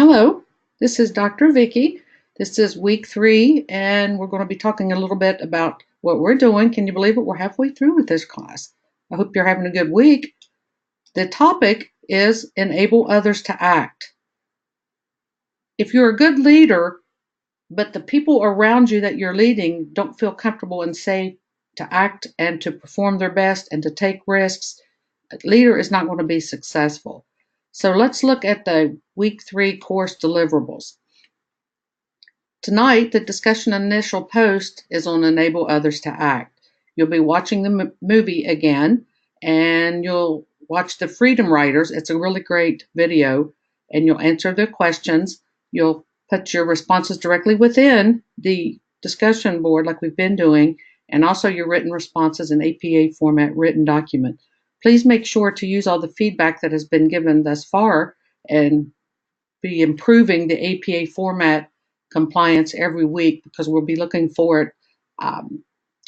Hello, this is Dr. Vicky. This is week 3, and we're going to be talking a little bit about what we're doing. Can you believe it? We're halfway through with this class. I hope you're having a good week. The topic is enable others to act. If you're a good leader, but the people around you that you're leading don't feel comfortable and safe to act and to perform their best and to take risks, a leader is not going to be successful. So let's look at the week 3 course deliverables. Tonight, the discussion initial post is on enable others to act. You'll be watching the movie again, and you'll watch the Freedom Writers. It's a really great video, and you'll answer their questions. You'll put your responses directly within the discussion board like we've been doing, and also your written responses in APA format written document. Please make sure to use all the feedback that has been given thus far and be improving the APA format compliance every week, because we'll be looking for it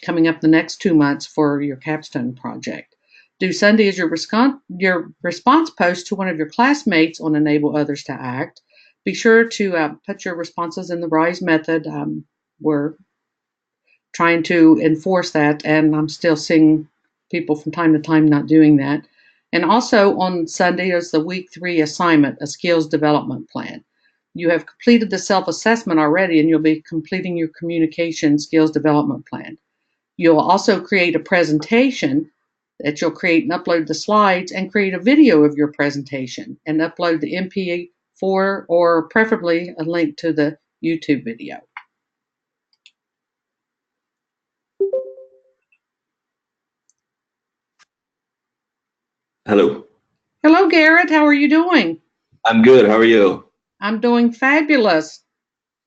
coming up the next 2 months for your capstone project. Do Sunday as your response post to one of your classmates on enable others to act. Be sure to put your responses in the RISE method. We're trying to enforce that, and I'm still seeing people from time to time not doing that. And also on Sunday is the week 3 assignment, a skills development plan. You have completed the self-assessment already, and you'll be completing your communication skills development plan. You'll also create a presentation that you'll create and upload the slides, and create a video of your presentation and upload the MP4 or preferably a link to the YouTube video. Hello. Hello, Garrett. How are you doing? I'm good. How are you? I'm doing fabulous.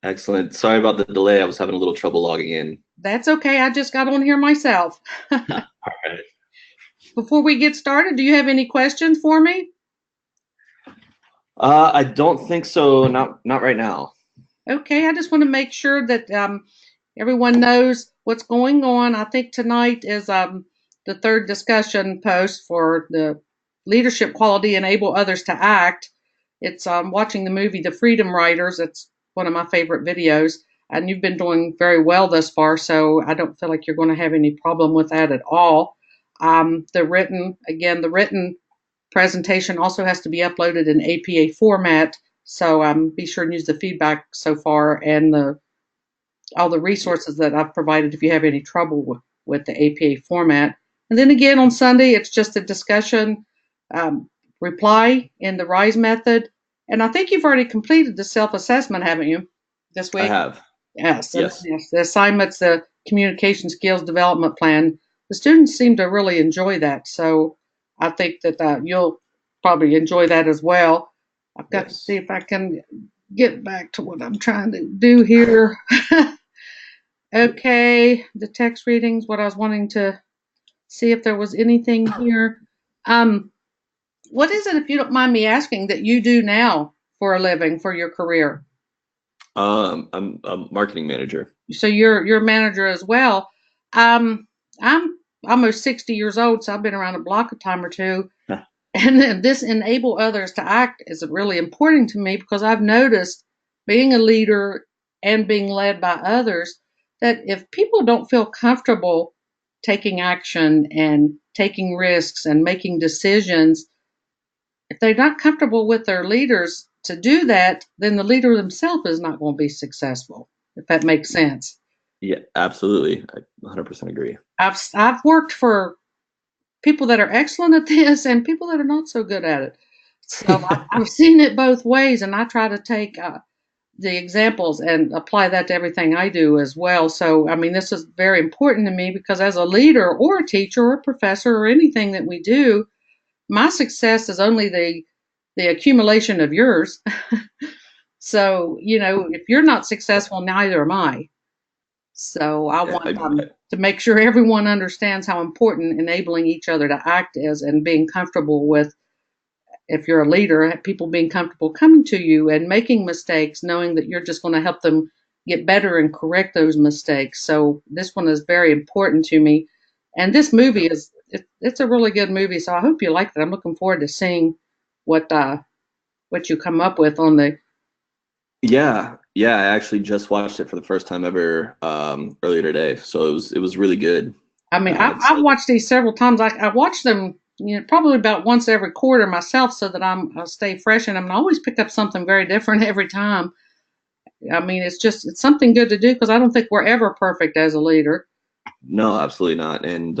Excellent. Sorry about the delay. I was having a little trouble logging in. That's okay. I just got on here myself. All right. Before we get started, do you have any questions for me? I don't think so. Not right now. Okay, I just want to make sure that everyone knows what's going on. I think tonight is the third discussion post for the leadership quality enable others to act. It's watching the movie The Freedom Writers. It's one of my favorite videos, and you've been doing very well thus far, so I don't feel like you're going to have any problem with that at all. The written presentation also has to be uploaded in APA format, so be sure and use the feedback so far and all the resources that I've provided if you have any trouble with the APA format. And then again on Sunday, it's just a discussion reply in the RISE method. And I think you've already completed the self-assessment, haven't you, this I week? have. Yes. Yes. Yes. The assignments, the communication skills development plan. The students seem to really enjoy that. So I think that you'll probably enjoy that as well. I've got to Yes. see if I can get back to what I'm trying to do here. Okay, the text readings, what I was wanting to see if there was anything here. What is it, if you don't mind me asking, that you do now for a living, for your career? I'm a marketing manager. So you're a manager as well. I'm almost 60 years old, so I've been around a block a time or two. And then this enable others to act is really important to me, because I've noticed, being a leader and being led by others, that if people don't feel comfortable taking action and taking risks and making decisions, if they're not comfortable with their leaders to do that, then the leader themselves is not going to be successful, if that makes sense. Yeah, absolutely. I 100% agree. I've worked for people that are excellent at this and people that are not so good at it. So I've seen it both ways, and I try to take the examples and apply that to everything I do as well. So, I mean, this is very important to me, because as a leader or a teacher or a professor or anything that we do, my success is only the accumulation of yours. So, if you're not successful, neither am I. So I Yeah, want to make sure everyone understands how important enabling each other to act is, and being comfortable with, if you're a leader, people being comfortable coming to you and making mistakes, knowing that you're just going to help them get better and correct those mistakes. So this one is very important to me. And this movie it's a really good movie. So I hope you like it. I'm looking forward to seeing what you come up with on the Yeah, I actually just watched it for the first time ever earlier today, so it was really good. I mean, It's I've watched these several times. I watch them, probably about once every quarter myself, so that I stay fresh in them. And I always pick up something very different every time. I mean, it's something good to do because I don't think we're ever perfect as a leader. No, absolutely not. And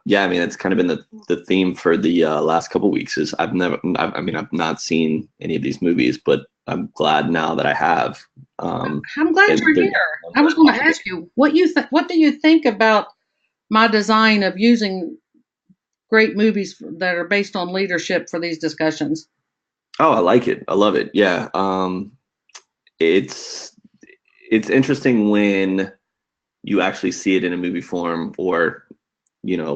yeah, I mean, it's kind of been the theme for the last couple weeks is I mean, I've not seen any of these movies, but I'm glad now that I have. I'm glad And you're they're here. definitely ones I that was I going watch to again. ask you what do you think about my design of using great movies that are based on leadership for these discussions? Oh, I like it. I love it. Yeah. It's it's interesting when you actually see it in a movie form or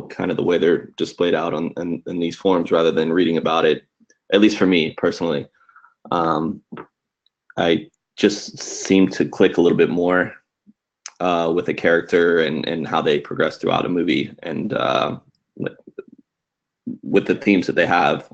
kind of the way they're displayed out in these forms rather than reading about it, at least for me personally. um, I just seem to click a little bit more with a character and how they progress throughout a movie and with the themes that they have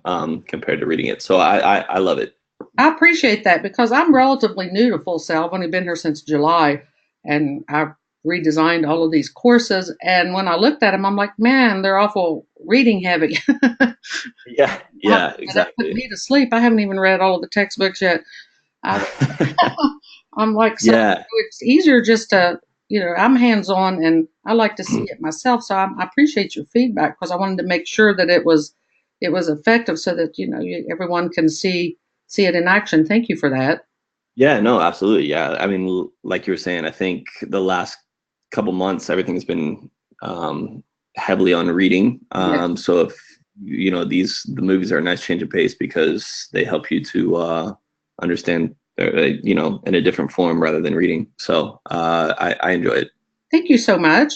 compared to reading it, so I love it. I appreciate that because I'm relatively new to Full Sail. I've only been here since July, and I've redesigned all of these courses. And when I looked at them, I'm like, man, they're awful reading heavy. Yeah, yeah, That put exactly. me to sleep. I haven't even read all of the textbooks yet. I, I'm like, so Yeah. it's easier just to, I'm hands on and I like to see it myself. So I appreciate your feedback because I wanted to make sure that it was effective so that everyone can see it in action. Thank you for that. Yeah, no, absolutely. Yeah. I mean, like you were saying, I think the last couple months, everything's been heavily on reading. Yes. So if the movies are a nice change of pace because they help you to understand, in a different form rather than reading. So I enjoy it. Thank you so much.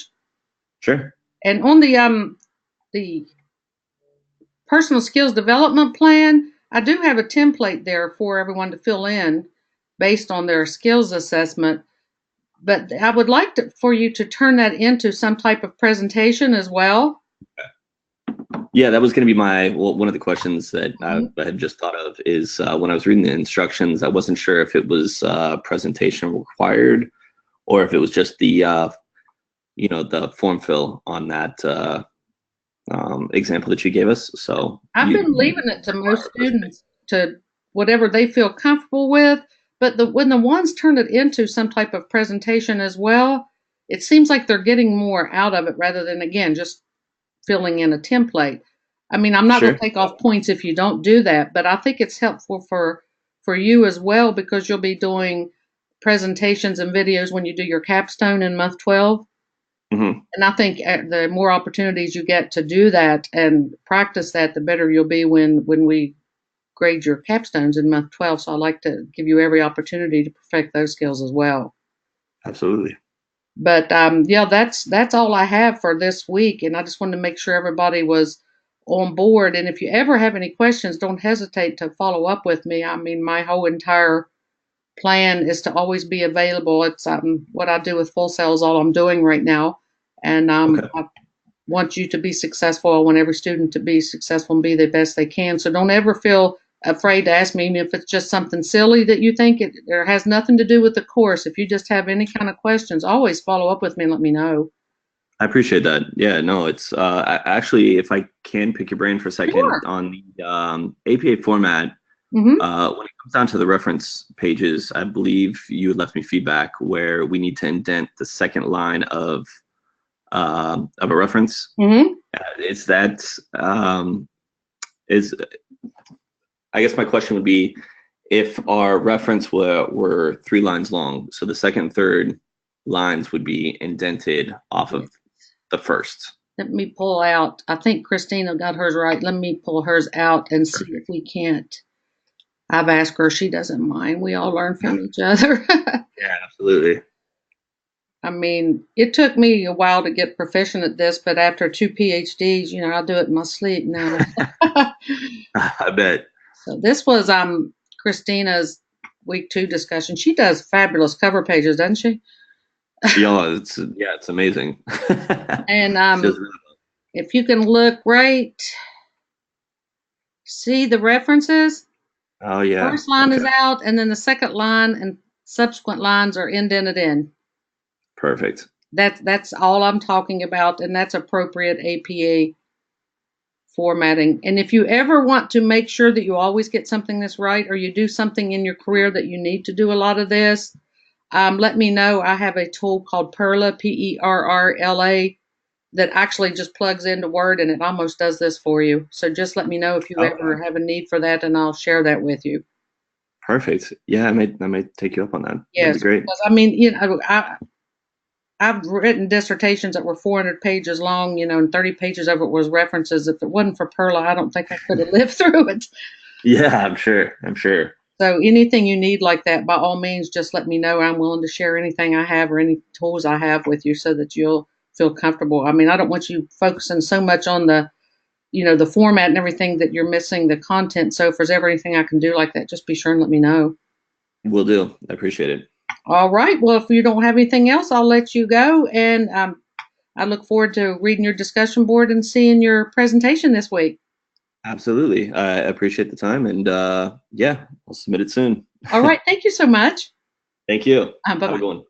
Sure. And on the personal skills development plan, I do have a template there for everyone to fill in based on their skills assessment. But I would like for you to turn that into some type of presentation as well. Yeah, that was going to be one of the questions that Mhm. I had just thought of is when I was reading the instructions, I wasn't sure if it was presentation required or if it was just the form fill on that example that you gave us. So I've been leaving it to most students to whatever they feel comfortable with. But when the ones turn it into some type of presentation as well, it seems like they're getting more out of it rather than, again, just filling in a template. I mean, I'm not going to Sure. take off points if you don't do that, but I think it's helpful for you as well because you'll be doing presentations and videos when you do your capstone in month 12. Hmm. And I think the more opportunities you get to do that and practice that, the better you'll be when we grade your capstones in month 12. So I like to give you every opportunity to perfect those skills as well. Absolutely. But yeah, that's all I have for this week, and I just wanted to make sure everybody was on board. And if you ever have any questions, don't hesitate to follow up with me. I mean, my whole entire plan is to always be available. It's what I do with Full Sail is all I'm doing right now, and Okay. I want you to be successful. I want every student to be successful and be the best they can. So don't ever feel afraid to ask me, even if it's just something silly that you think it or has nothing to do with the course. If you just have any kind of questions, always follow up with me and let me know. I appreciate that. Yeah, no, it's actually, if I can pick your brain for a second Sure. on the APA format, Mm-hmm. when it comes down to the reference pages, I believe you had left me feedback where we need to indent the second line of a reference. Mm-hmm. Is that is I guess my question would be if our reference were 3 lines long, so the second and third lines would be indented off Yeah. of the first. Let me pull out. I think Christina got hers right. Let me pull hers out and see Perfect. if we can't. I've asked her. She doesn't mind. We all learn from each other. Yeah, absolutely. I mean, it took me a while to get proficient at this, but after 2 PhDs, I do it in my sleep now. I bet. So this was Christina's week 2 discussion. She does fabulous cover pages, doesn't she? It's amazing. And She does really if you can look right, see the references. well. Oh yeah. First line is Okay. out, and then the second line and subsequent lines are indented in. Perfect. That's all I'm talking about, and that's appropriate APA formatting. And if you ever want to make sure that you always get something that's right, or you do something in your career that you need to do a lot of this, let me know. I have a tool called Perla, Perrla, that actually just plugs into Word and it almost does this for you. So just let me know if you Okay. ever have a need for that, and I'll share that with you. Perfect. Yeah, I might take you up on that. That'd be Yes, great. because I mean, I've written dissertations that were 400 pages long, and 30 pages of it was references. If it wasn't for Perla, I don't think I could have lived through it. Yeah, I'm sure. I'm sure. So anything you need like that, by all means, just let me know. I'm willing to share anything I have or any tools I have with you so that you'll feel comfortable. I mean, I don't want you focusing so much on the format and everything that you're missing the content. So if there's ever anything I can do like that, just be sure and let me know. Will do. I appreciate it. All right. Well, if you don't have anything else, I'll let you go. And I look forward to reading your discussion board and seeing your presentation this week. Absolutely. I appreciate the time, and yeah, I'll submit it soon. All right. Thank you so much. Thank you. Bye Have a bye. good one.